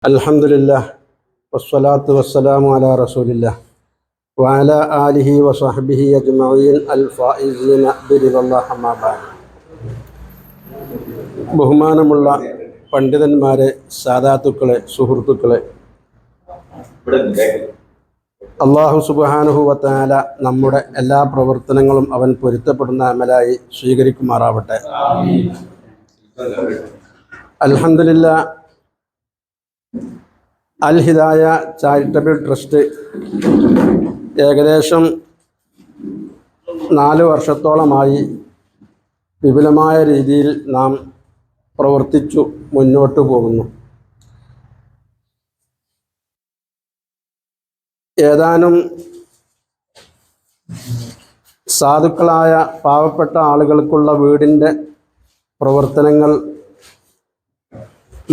അൽഹംദുലില്ലാഹ് വസ്സലാത്തു വസ്സലാമു അലാ റസൂലില്ലാഹ് വഅലാ ആലിഹി വസഹ്ബിഹി അജ്മഈൻ അൽ ഫായിസീന ബിറിദല്ലാഹി അമ്മാ ബഅദ്. ബഹുമാനമുള്ള പണ്ഡിതന്മാരെ, സാദാത്തുക്കളെ, സുഹൃത്തുക്കളെ, അല്ലാഹു സുബ്ഹാനഹു വ തആല നമ്മുടെ എല്ലാ പ്രവർത്തനങ്ങളും അവൻ പൊരുത്തപ്പെടുന്ന അമലായി സ്വീകരിക്കുമാറാവട്ടെ. അൽഹംദുലില്ലാഹ്, അൽ ഹിദായ ചാരിറ്റബിൾ ട്രസ്റ്റ് ഏകദേശം 4 വർഷത്തോളമായി വിപുലമായ രീതിയിൽ നാം പ്രവർത്തിച്ചു മുന്നോട്ട് പോകുന്നു. ഏതാനും സാധുക്കളായ പാവപ്പെട്ട ആളുകൾക്കുള്ള വീടിൻ്റെ പ്രവർത്തനങ്ങൾ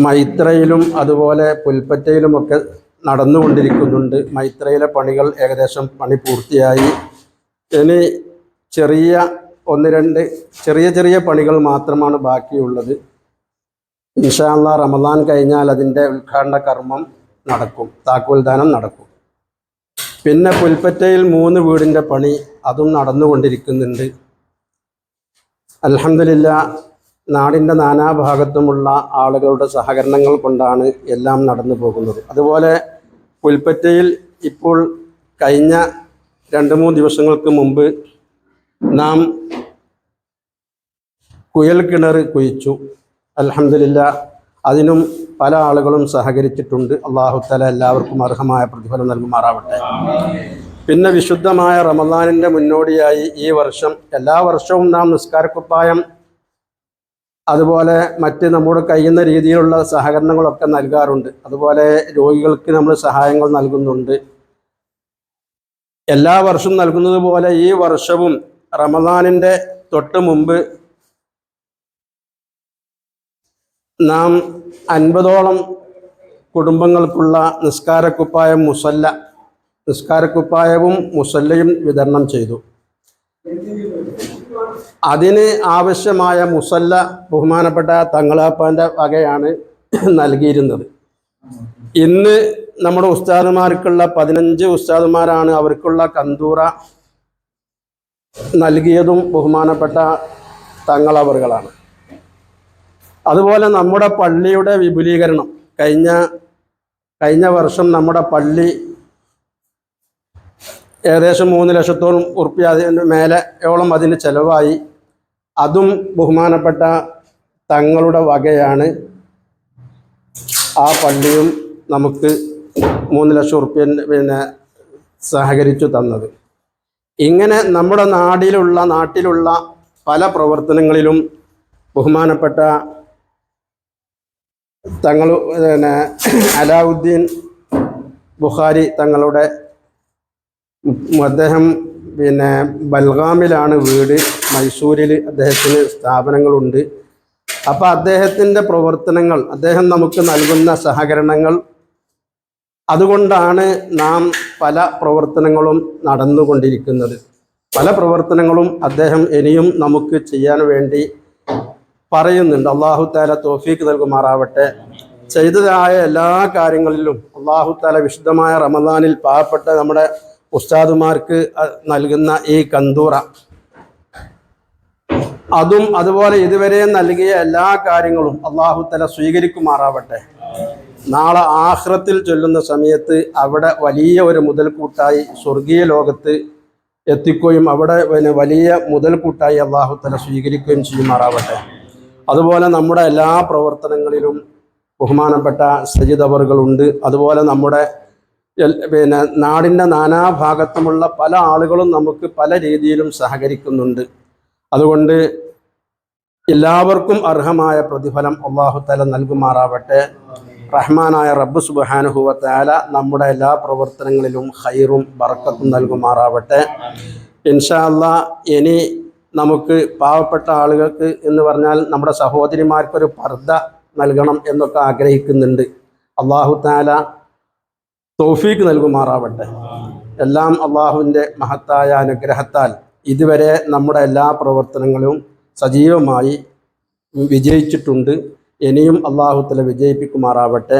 മൈത്രയിലും അതുപോലെ പുൽപ്പറ്റയിലുമൊക്കെ നടന്നുകൊണ്ടിരിക്കുന്നുണ്ട്. മൈത്രയിലെ പണികൾ ഏകദേശം പണി പൂർത്തിയായി. ഇനി ചെറിയ പണികൾ മാത്രമാണ് ബാക്കിയുള്ളത്. ഇൻഷാ അല്ലാഹ് റമദാൻ കഴിഞ്ഞാൽ അതിൻ്റെ ഉദ്ഘാടന കർമ്മം നടക്കും, താക്കോൽദാനം നടക്കും. പിന്നെ പുൽപ്പറ്റയിൽ 3 വീടിൻ്റെ പണി അതും നടന്നുകൊണ്ടിരിക്കുന്നുണ്ട്. അൽഹംദുലില്ലാഹ്, നാടിൻ്റെ നാനാഭാഗത്തുമുള്ള ആളുകളുടെ സഹകരണങ്ങൾ കൊണ്ടാണ് എല്ലാം നടന്നു പോകുന്നത്. അതുപോലെ പുൽപ്പറ്റയിൽ ഇപ്പോൾ കഴിഞ്ഞ 2-3 ദിവസങ്ങൾക്ക് മുമ്പ് നാം കുഴൽ കിണർ കുഴിച്ചു. അൽഹംദുലില്ലാഹ്, അതിനും പല ആളുകളും സഹകരിച്ചിട്ടുണ്ട്. അല്ലാഹു തആല എല്ലാവർക്കും അർഹമായ പ്രതിഫലം നൽകുമാറാവട്ടെ. പിന്നെ വിശുദ്ധമായ റമദാനിൻ്റെ മുന്നോടിയായി ഈ വർഷം എല്ലാ വർഷവും നാം നിസ്കാരക്കുപ്പായം അതുപോലെ മറ്റ് നമ്മുടെ കഴിയുന്ന രീതിയിലുള്ള സഹകരണങ്ങളൊക്കെ നൽകാറുണ്ട്. അതുപോലെ രോഗികൾക്ക് നമ്മൾ സഹായങ്ങൾ നൽകുന്നുണ്ട്. എല്ലാ വർഷവും നൽകുന്നത് പോലെ ഈ വർഷവും റമദാനിൻ്റെ തൊട്ട് മുമ്പ് നാം 50ഓളം കുടുംബങ്ങൾക്കുള്ള നിസ്കാരക്കുപ്പായവും മുസല്ലയും വിതരണം ചെയ്തു. അതിന് ആവശ്യമായ മുസല്ല ബഹുമാനപ്പെട്ട തങ്ങളാപ്പാൻ്റെ വകയാണ് നൽകിയിരുന്നത്. ഇന്ന് നമ്മുടെ ഉസ്താദുമാർക്കുള്ള 15 ഉസ്താദുമാരാണ് അവർക്കുള്ള കന്തൂറ നൽകിയതും ബഹുമാനപ്പെട്ട തങ്ങളവറുകളാണ്. അതുപോലെ നമ്മുടെ പള്ളിയുടെ വിപുലീകരണം കഴിഞ്ഞ വർഷം നമ്മുടെ പള്ളി ഏകദേശം 3 ലക്ഷത്തോളം ഉറുപ്പ്യ അതിന് മേലെയോളം അതിന് ചെലവായി. അതും ബഹുമാനപ്പെട്ട തങ്ങളുടെ വകയാണ്. ആ പള്ളിയും നമുക്ക് 3 ലക്ഷം ഉറുപ്പ്യ സഹകരിച്ചു തന്നത്. ഇങ്ങനെ നമ്മുടെ നാട്ടിലുള്ള പല പ്രവർത്തനങ്ങളിലും ബഹുമാനപ്പെട്ട തങ്ങൾ അലാവുദ്ദീൻ ബുഖാരി തങ്ങളുടെ അദ്ദേഹം ബൽഗാമിലാണ് വീട്, മൈസൂരിൽ അദ്ദേഹത്തിന് സ്ഥാപനങ്ങളുണ്ട്. അപ്പോൾ അദ്ദേഹത്തിൻ്റെ പ്രവർത്തനങ്ങൾ, അദ്ദേഹം നമുക്ക് നൽകുന്ന സഹകരണങ്ങൾ, അതുകൊണ്ടാണ് നാം പല പ്രവർത്തനങ്ങളും നടന്നുകൊണ്ടിരിക്കുന്നത്. പല പ്രവർത്തനങ്ങളും അദ്ദേഹം ഇനിയും നമുക്ക് ചെയ്യാൻ വേണ്ടി പറയുന്നുണ്ട്. അല്ലാഹു തആല തൗഫീഖ് നൽകുമാറാവട്ടെ. ചെയ്തതായ എല്ലാ കാര്യങ്ങളിലും അല്ലാഹു തആല വിശുദ്ധമായ റമദാനിൽ പാവപ്പെട്ട നമ്മുടെ ഉസ്താദുമാർക്ക് നൽകുന്ന ഈ കന്തൂറ, അതും അതുപോലെ ഇതുവരെ നൽകിയ എല്ലാ കാര്യങ്ങളും അല്ലാഹു തആല സ്വീകരിക്കുമാറാവട്ടെ. നാളെ ആഖിറത്തിൽ ചൊല്ലുന്ന സമയത്ത് അവിടെ വലിയ ഒരു മുതൽക്കൂട്ടായി സ്വർഗീയ ലോകത്ത് എത്തിക്കുകയും അവിടെ വലിയ മുതൽക്കൂട്ടായി അല്ലാഹു തആല സ്വീകരിക്കുകയും ചെയ്യുമാറാവട്ടെ. അതുപോലെ നമ്മുടെ എല്ലാ പ്രവർത്തനങ്ങളിലും ബഹുമാനപ്പെട്ട സയ്യിദ് അവറുകളുണ്ട്. അതുപോലെ നമ്മുടെ നാടിൻ്റെ നാനാഭാഗത്തുമുള്ള പല ആളുകളും നമുക്ക് പല രീതിയിലും സഹകരിക്കുന്നുണ്ട്. അതുകൊണ്ട് എല്ലാവർക്കും അർഹമായ പ്രതിഫലം അല്ലാഹു തആല നൽകുമാറാവട്ടെ. റഹ്മാനായ റബ്ബ് സുബ്ഹാനഹു വ തആല നമ്മുടെ എല്ലാ പ്രവർത്തനങ്ങളിലും ഖൈറും ബറക്കത്തും നൽകുമാറാവട്ടെ. ഇൻഷാ അല്ലാഹ്, ഇനി നമുക്ക് പാവപ്പെട്ട ആളുകൾക്ക് എന്ന് പറഞ്ഞാൽ നമ്മുടെ സഹോദരിമാർക്കൊരു പർദ്ദ നൽകണം എന്നൊക്കെ ആഗ്രഹിക്കുന്നുണ്ട്. അല്ലാഹു തആല തൗഫീഖ് നൽകുമാറാവട്ടെ. എല്ലാം അള്ളാഹുവിൻ്റെ മഹത്തായ അനുഗ്രഹത്താൽ ഇതുവരെ നമ്മുടെ എല്ലാ പ്രവർത്തനങ്ങളും സജീവമായി വിജയിച്ചിട്ടുണ്ട്. ഇനിയും അള്ളാഹു തആല വിജയിപ്പിക്കുമാറാവട്ടെ.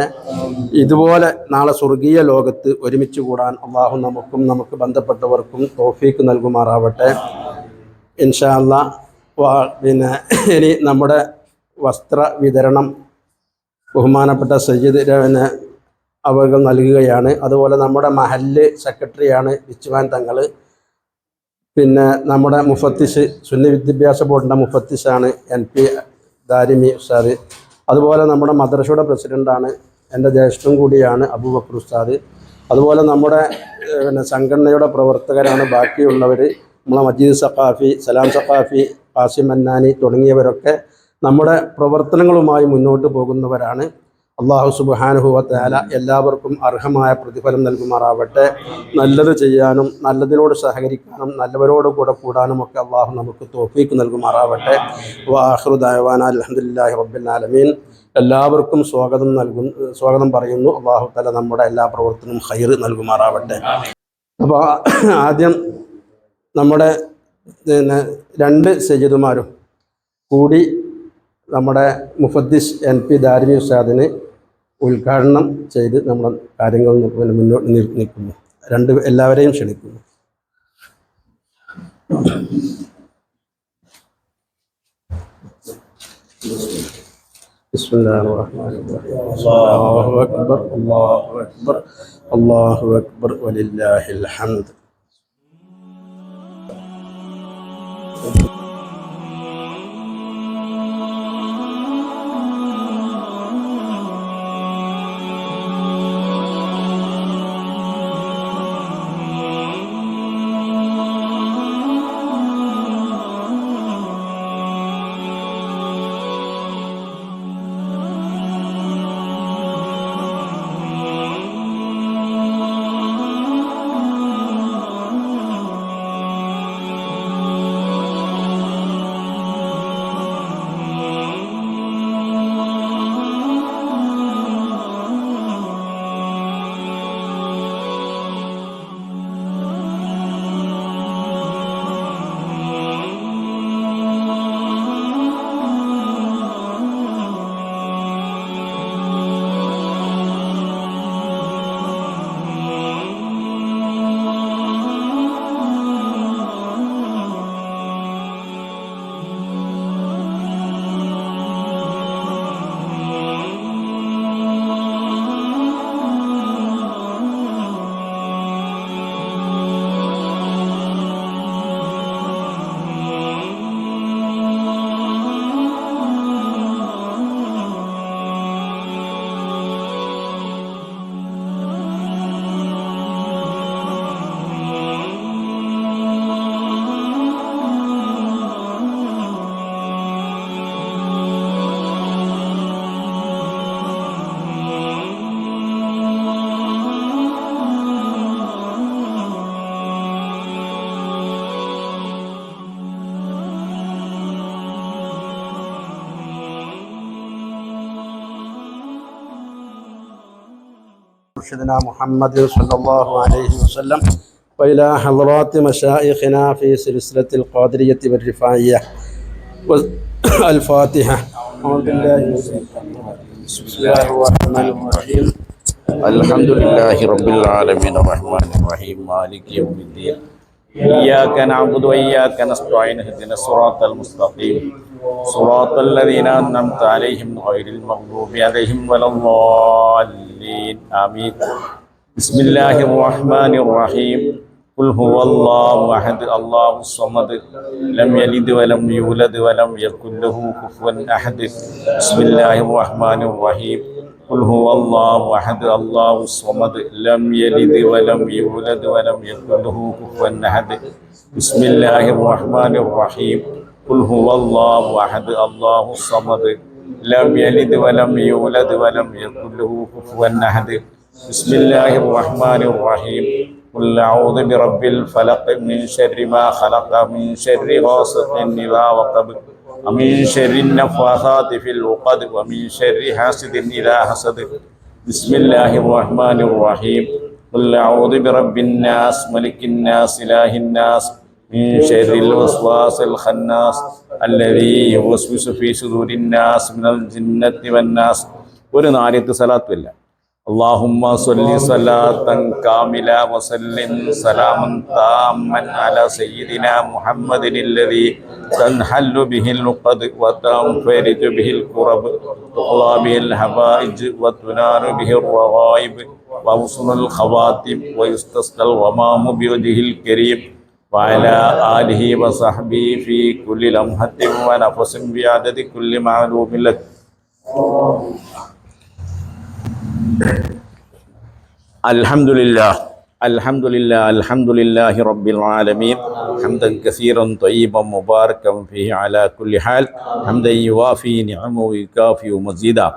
ഇതുപോലെ നാളെ സ്വർഗീയ ലോകത്ത് ഒരുമിച്ച് കൂടാൻ അള്ളാഹു നമുക്കും നമുക്ക് ബന്ധപ്പെട്ടവർക്കും തൗഫീക്ക് നൽകുമാറാവട്ടെ. ഇൻഷാ അല്ലാഹ്. പിന്നെ ഇനി നമ്മുടെ വസ്ത്ര വിതരണം ബഹുമാനപ്പെട്ട സയ്യിദ് അവർ നൽകുകയാണ്. അതുപോലെ നമ്മുടെ മഹല്ല് സെക്രട്ടറിയാണ് റിച്ച്മാൻ തങ്ങൾ. പിന്നെ നമ്മുടെ മുഫത്തിഷ്, സുന്നി വിദ്യാഭ്യാസ ബോർഡിൻ്റെ മുഫത്തിഷാണ് NP ദാരിമി ഉസ്താദ്. അതുപോലെ നമ്മുടെ മദ്രസയുടെ പ്രസിഡൻ്റാണ്, എൻ്റെ ജ്യേഷ്ഠൻ കൂടിയാണ് അബൂബക്കർ ഉസ്താദ്. അതുപോലെ നമ്മുടെ സംഘടനയുടെ പ്രവർത്തകരാണ് ബാക്കിയുള്ളവർ. നമ്മളെ മജീദ് സഖാഫി, സലാം സഖാഫി, ഖാസിം മന്നാനി തുടങ്ങിയവരൊക്കെ നമ്മുടെ പ്രവർത്തനങ്ങളുമായി മുന്നോട്ട് പോകുന്നവരാണ്. അള്ളാഹു സുബ്ഹാനഹു വ തആല എല്ലാവർക്കും അർഹമായ പ്രതിഫലം നൽകുമാറാവട്ടെ. നല്ലത് ചെയ്യാനും നല്ലതിനോട് സഹകരിക്കാനും നല്ലവരോട് കൂടെ കൂടാനും ഒക്കെ അള്ളാഹു നമുക്ക് തൗഫീക്ക് നൽകുമാറാവട്ടെ. വആഖിറു ദഅവാനാ അൽഹംദുലില്ലാഹി റബ്ബിൽ ആലമീൻ. എല്ലാവർക്കും സ്വാഗതം പറയുന്നു. അള്ളാഹു തആല നമ്മുടെ എല്ലാ പ്രവർത്തനവും ഖൈർ നൽകുമാറാവട്ടെ. അപ്പോൾ ആദ്യം നമ്മുടെ രണ്ട് സയ്യിദുമാരും കൂടി നമ്മുടെ മുഫദ്ദിസ് NP ദാരിമി ഉസ്താദിന് ഉദ്ഘാടനം ചെയ്ത് നമ്മുടെ കാര്യങ്ങൾ മുന്നോട്ട് നിൽക്കുന്നു. എല്ലാവരെയും ക്ഷണിക്കുന്നു. ബിസ്മില്ലാഹിർ റഹ്മാനിർ റഹീം. അല്ലാഹു അക്ബർ, അല്ലാഹു അക്ബർ, അല്ലാഹു അക്ബർ വലില്ലാഹിൽ ഹംദ്. مرشدنا محمد صلى الله عليه وسلم وإلى حضرات مشايخنا في سلسلة القادرية والرفاعية الفاتحة. بسم الله الرحمن الرحيم. الحمد لله رب العالمين الرحمن الرحيم مالك يوم الدين إياك نعبد وإياك نستعين اهدنا الصراط المستقيم صراط الذين أنعمت عليهم غير المغضوب عليهم ولا الضالين آمين. بسم الله الرحمن الرحيم. قل هو الله أحد الله الصمد لم يلد ولم يولد ولم يكن له كفوا أحد. بسم الله الرحمن الرحيم. قل هو الله أحد الله الصمد لم يلد ولم يولد ولم يكن له كفوا أحد. بسم الله الرحمن الرحيم. قل هو الله أحد الله الصمد لم يلد ولم يولد ولم يكن له كفوا أحد. بسم الله الرحمن الرحيم. قل أعوذ برب الفلق من شر ما خلق من شر غاسق إذا وقب ومن شر النفاثات في العقد ومن شر حاسد إذا حسد. بسم الله الرحمن الرحيم. قل أعوذ برب الناس ملك الناس إله الناس من شر الوسواس الخناس الذي يوسوس في صدور الناس من الجنة والناس. ഒരു നാരിയത്ത് സലാത്തുമില്ല. اللهم صل صلاة كاملة وسلم سلاما تاما على سيدنا محمد الذي تنحل به العقد وتنفرج به الكرب تقضى به الحوائج وتنال به الرغائب وحسن الخواتم ويستسقى الغمام بوجهه الكريم وعلى آله وصحبه في كل لمحة ونفس بعدد كل معلوم لك. الحمد لله الحمد لله الحمد لله رب العالمين حمدا كثيرا طيبا مباركا فيه على كل حال حمدا يوافي نعمه ويكافئ مزيدا.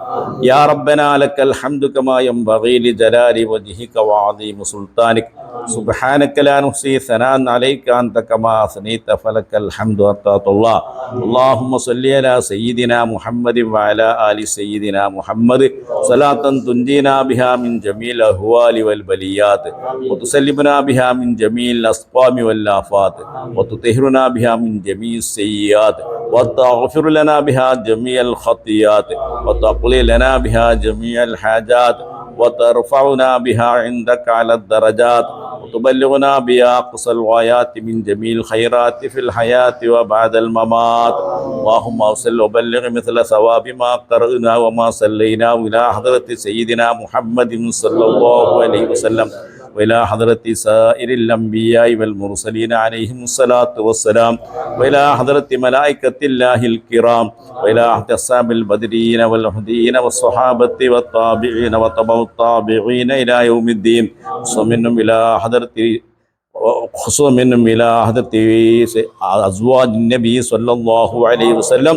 يا ربنا لك الحمد كما ينبغي لجلال وجهك وعظيم سلطانك. سبحانك لا نحصي ثناء عليك أنت كما أثنيت فلك الحمد حتى الله. اللهم صل على سيدنا محمد وعلى آل سيدنا محمد صلاة تنجينا بها من جميع الأهوال والبليات وتسلمنا بها من جميع الأسقام والآفات وتطهرنا بها من جميع السيئات وتغفر لنا بها جميع الخطيئات وتقضي لنا بها جميع الحاجات وترفعنا بها عندك على الدرجات وتبلغنا بها أقصى الغايات من جميع الخيرات في الحياة وبعد الممات. اللهم أوصل وبلغ مثل ثواب ما قرأنا وما صلينا إلى حضرة سيدنا محمد صلى الله عليه وسلم وإلى حضرة سائر الأنبياء والمرسلين عليهم الصلاة والسلام وإلى حضرة ملائكة الله الكرام وإلى أصحاب البدرين والهديين والصحابة والتابعين وتبع التابعين إلى يوم الدين. ومنهم إلى حضرة أزواج النبي صلى الله عليه وسلم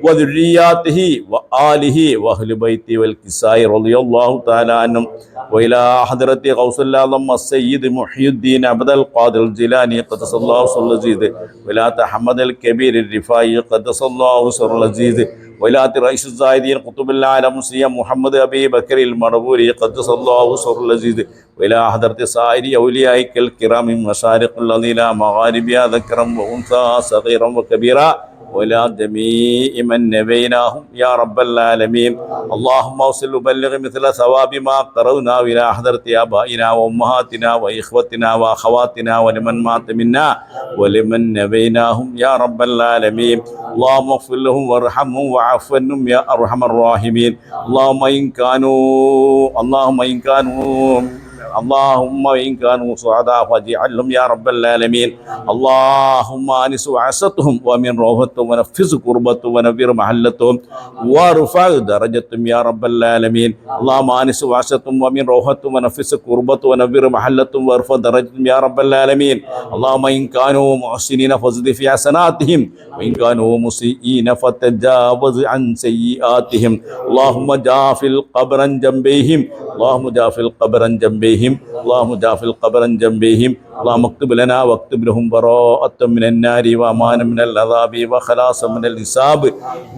وذرياته وآله وأهل بيته والكسائي رضي الله تعالى عنهم وإلى حضرة غوث الأعظم السيد محي الدين عبد القادر الجيلاني قدس الله سر العزيز وإلى أحمد الكبير الرفاعي قدس الله سر العزيز وإلى رئيس الزاهدين قطب العالم سيدنا محمد أبي بكر المربوري قدس الله سر العزيز وإلى حضرة سائر أوليائك الكرام مشارق الذين مغاربها ذكرا وأنثى صغيرا وكبيرا وإلى جميع من نبيناهم يا رب العالمين. اللهم أوصل وبلغ مثل ثواب ما قرأنا إلى حضرة آبائنا وأمهاتنا وإخوتنا وأخواتنا ولمن مات منا ولمن نبيناهم يا رب العالمين. اللهم اغفر لهم وارحمهم وعف عنهم يا أرحم الراحمين. اللهم إن كانوا سعداء فاجعلهم يا رب العالمين. اللهم آنس وعستهم ومن روحتهم ونفس كربتهم ونبر محلتهم وارفع درجتهم يا رب العالمين. اللهم آنس وعستهم ومن روحتهم ونفس كربتهم ونبر محلتهم وارفع درجتهم يا رب العالمين. اللهم إن كانوا محسنين فزد في حسناتهم وإن كانوا مسيئين فتجاوز عن سيئاتهم. اللهم جاف القبر عن جنبيهم اللهم جاف القبر عن جنبيهم اللهم جاف القبر عن جنبيهم. اللهم اكتب لنا واكتب لهم براءة من النار وأمانا من العذاب وخلاصا من الحساب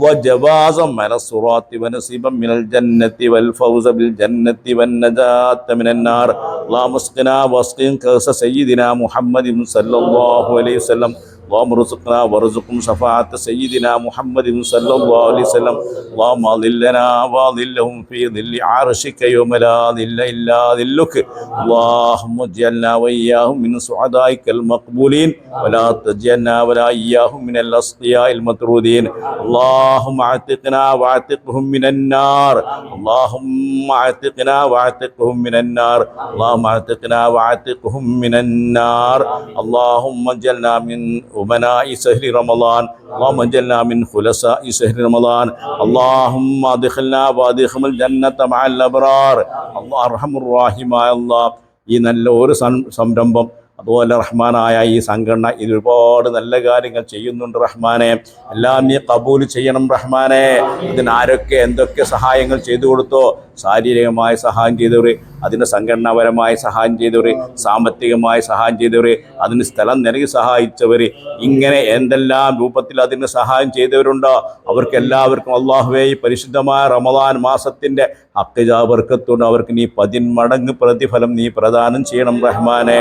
وجوازا من الصراط ونصيبا من الجنة والفوز بالجنة والنجاة من النار. اللهم اسقنا واسقنا كأس سيدنا محمد صلى الله عليه وسلم. اللهم ارزقنا وارزقهم شفاعة سيدنا محمد صلى الله عليه وسلم. اللهم ظلنا وظلهم في ظل عرشك يوم لا ظل إلا ظلك. اللهم اجعلنا وإياهم من سعدائك المقبولين ولا تجعلنا ولا إياهم من الأصقياء المطرودين. اللهم اعتقنا واعتقهم من النار. اللهم اعتقنا واعتقهم من النار. اللهم اعتقنا واعتقهم من النار. اللهم اجعلنا من أمناء شهر رمضان. اللهم اجعلنا من خلصاء شهر رمضان. اللهم ادخلنا وادخل الجنة مع الأبرار. الله أرحم الراحمين. الله ഈ നല്ല ഒരു സംരംഭം അതുപോലെ റഹ്മാനായ ഈ സംഘടന ഒരുപാട് നല്ല കാര്യങ്ങൾ ചെയ്യുന്നുണ്ട് റഹ്മാനെ. എല്ലാം നീ കബൂൽ ചെയ്യണം റഹ്മാനെ. ഇതിനാരൊക്കെ എന്തൊക്കെ സഹായങ്ങൾ ചെയ്തു കൊടുത്തോ ശാരീരികമായി സഹായം ചെയ്തവർ, അതിന് സംഘടനാപരമായി സഹായം ചെയ്തവർ, സാമ്പത്തികമായി സഹായം ചെയ്തവർ, അതിന് സ്ഥലം നൽകി സഹായിച്ചവർ, ഇങ്ങനെ എന്തെല്ലാം രൂപത്തിൽ അതിന് സഹായം ചെയ്തവരുണ്ടോ അവർക്കെല്ലാവർക്കും അള്ളാഹുവേ ഈ പരിശുദ്ധമായ റമദാൻ മാസത്തിൻ്റെ ഹഖ്ജാബർക്കത്തുകൊണ്ട് അവർക്ക് നീ 10 മടങ്ങ് പ്രതിഫലം നീ പ്രദാനം ചെയ്യണം റഹ്മാനെ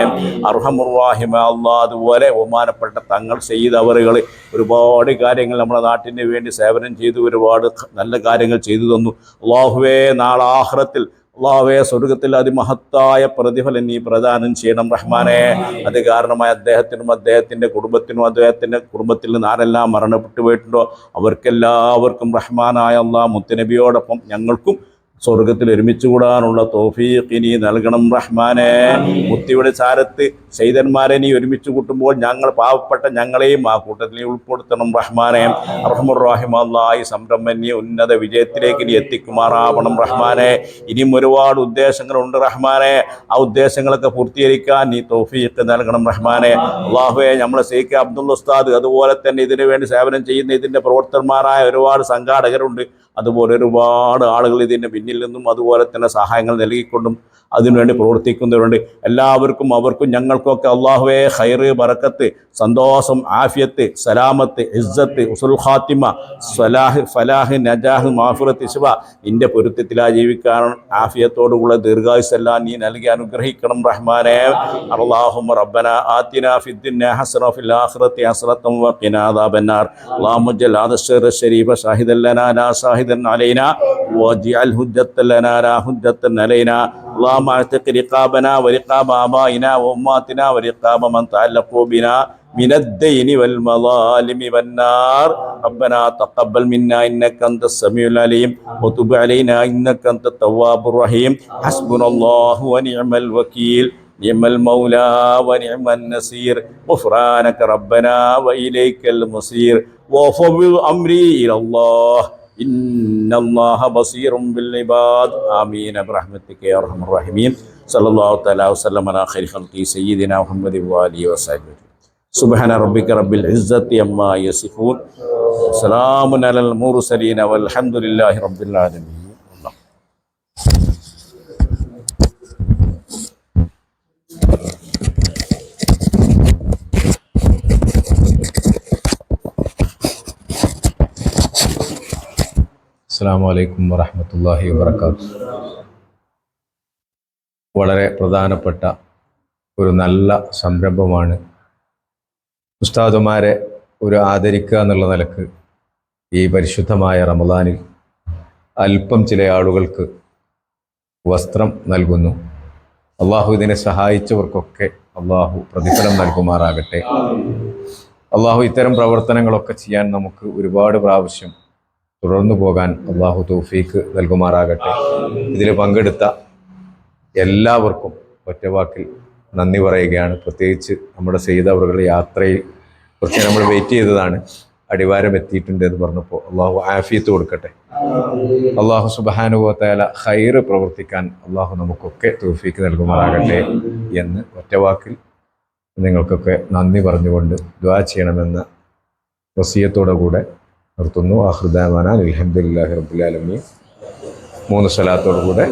അർഹമുർ റഹീം അല്ലാഹ്. അതുപോലെ ബഹുമാനപ്പെട്ട തങ്ങൾ ചെയ്തവറുകൾ ഒരുപാട് കാര്യങ്ങൾ നമ്മുടെ നാട്ടിന് വേണ്ടി സേവനം ചെയ്തു, ഒരുപാട് നല്ല കാര്യങ്ങൾ ചെയ്തു തന്നു. അള്ളാഹുവേ നാളെ ആഖിറത്തിൽ അള്ളാഹുവേ സ്വർഗത്തിൽ അതിമഹത്തായ പ്രതിഫലം നീ പ്രദാനം ചെയ്യണം റഹ്മാനെ. അത് കാരണമായി അദ്ദേഹത്തിനും അദ്ദേഹത്തിൻ്റെ കുടുംബത്തിനും അദ്ദേഹത്തിൻ്റെ കുടുംബത്തിൽ നിന്ന് ആരെല്ലാം മരണപ്പെട്ടു പോയിട്ടുണ്ടോ അവർക്കെല്ലാവർക്കും റഹ്മാനായ അള്ളാഹ് മുത്തുനബിയോടൊപ്പം ഞങ്ങൾക്കും സ്വർഗത്തിൽ ഒരുമിച്ച് കൂടാനുള്ള തൗഫീഖ് നീ നൽകണം റഹ്മാനെ. മുത്തിയുടെ ചാരത്ത് ശൈതന്മാരെ നീ ഒരുമിച്ച് കൂട്ടുമ്പോൾ ഞങ്ങൾ പാവപ്പെട്ട ഞങ്ങളെയും ആ കൂട്ടത്തിൽ നീ ഉൾപ്പെടുത്തണം റഹ്മാനെ. അർഹമുർ റഹീം അല്ലാഹ് ഈ സംരംഭം നീ ഉന്നത വിജയത്തിലേക്ക് നീ എത്തിക്കുമാറാവണം റഹ്മാനെ. ഇനിയും ഒരുപാട് ഉദ്ദേശങ്ങളുണ്ട് റഹ്മാനെ. ആ ഉദ്ദേശങ്ങളൊക്കെ പൂർത്തീകരിക്കാൻ നീ തൗഫീഖ് നൽകണം റഹ്മാനെ. അള്ളാഹുവേ നമ്മളെ സൈഖ് അബ്ദുൽ ഉസ്താദ് അതുപോലെ തന്നെ ഇതിനു വേണ്ടി സേവനം ചെയ്യുന്ന ഇതിൻ്റെ പ്രവർത്തകന്മാരായ ഒരുപാട് സംഘാടകരുണ്ട്. അതുപോലെ ഒരുപാട് ആളുകൾ ഇതിൻ്റെ പിന്നിൽ നിന്നും അതുപോലെ തന്നെ സഹായങ്ങൾ നൽകിക്കൊണ്ടും അതിനുവേണ്ടി പ്രവർത്തിക്കുന്നവരുണ്ട്. എല്ലാവർക്കും അവർക്കും ഞങ്ങൾക്കൊക്കെ അള്ളാഹുവേ ഖൈറ്, ബറക്കത്ത്, സന്തോഷം, ആഫിയത്ത്, സലാമത്ത്, ഇസ്സത്ത്, ഉസുൽ ഖാത്തിമ, സ്വലാഹ്, ഫലാഹ്, നജാഹ്, മാഫിറത്ത്, ഇസ്വ നിൻ്റെ പൊരുത്തത്തിലാ ജീവിക്കാൻ ആഫിയത്തോടുള്ള ദീർഘായുസ്സെല്ലാം നീ നൽകി അനുഗ്രഹിക്കണം റഹ്മാനെ. അല്ലാഹുമ്മ റബ്ബന ആതിനാ ഫിദ്ദുനിയ ഹസന വഫിൽ ആഖിറതി ഹസനതൻ വഖിനാ അദാബന്നാർ. അല്ലാഹുമ്മ ജഅൽ ഹാദാ അശ്ശഹ്റ ശരീഫ ഷാഹിദൻ ലനാ ലാ ഷാഹിദൻ അലൈനാ വജഅൽ ഹുജ്ജത്തൻ ലനാ ലാ ഹുജ്ജത്തൻ അലൈനാ. اللهم اعتق رقابنا ورقاب آبائنا وأمهاتنا ورقاب من تعلقوا بنا من الدين والمظالم والنار. ربنا تقبل منا إنك أنت السميع العليم وتب علينا إنك أنت التواب الرحيم. حسبنا الله ونعم الوكيل نعم المولى ونعم النصير. غفرانك ربنا وإليك المصير وفوض أمري إلى الله إن الله بصير بالعباد. آمين برحمتك يا أرحم الراحمين. صلى الله تعالى وسلم على خير خلقه سيدنا محمد وآله وصحبه. سبحان ربك رب العزة عما يصفون سلام على المرسلين والحمد لله رب العالمين. അസ്സലാമു അലൈക്കും വറഹ്മത്തുള്ളാഹി വബറകാതുഹു. വളരെ പ്രധാനപ്പെട്ട ഒരു നല്ല സംരംഭമാണ്. ഉസ്താദുമാരെ ഒരു ആദരിക്കുക എന്നുള്ള നിലക്ക് ഈ പരിശുദ്ധമായ റമദാനിൽ അല്പം ചില ആളുകൾക്ക് വസ്ത്രം നൽകുന്നു. അള്ളാഹു ഇതിനെ സഹായിച്ചവർക്കൊക്കെ അള്ളാഹു പ്രതിഫലം നൽകുമാറാകട്ടെ. അള്ളാഹു ഇത്തരം പ്രവർത്തനങ്ങളൊക്കെ ചെയ്യാൻ നമുക്ക് ഒരുപാട് പ്രാവശ്യം തുടർന്നു പോകാൻ അള്ളാഹു തൗഫീക്ക് നൽകുമാറാകട്ടെ. ഇതിൽ പങ്കെടുത്ത എല്ലാവർക്കും ഒറ്റവാക്കിൽ നന്ദി പറയുകയാണ്. പ്രത്യേകിച്ച് നമ്മുടെ സയ്യിദ് അവരുടെ യാത്രയിൽ കുറച്ച് നമ്മൾ വെയിറ്റ് ചെയ്തതാണ്, അടിവാരം എത്തിയിട്ടുണ്ട് എന്ന് പറഞ്ഞപ്പോൾ അള്ളാഹു ആഫിയത്ത് കൊടുക്കട്ടെ. അള്ളാഹു സുബ്ഹാനഹു വ തആല ഖൈറ് പ്രവർത്തിക്കാൻ അള്ളാഹു നമുക്കൊക്കെ തൗഫീക്ക് നൽകുമാറാകട്ടെ എന്ന് ഒറ്റവാക്കിൽ നിങ്ങൾക്കൊക്കെ നന്ദി പറഞ്ഞുകൊണ്ട് ദുആ ചെയ്യണമെന്ന വസിയത്തോടെ കൂടെ നിർത്തുന്നു. ആഖിറു ദഅവാനാ അൽഹംദുലില്ലാഹി റബ്ബിൽ ആലമീൻ. 3 സ്വലാത്തോടു കൂടെ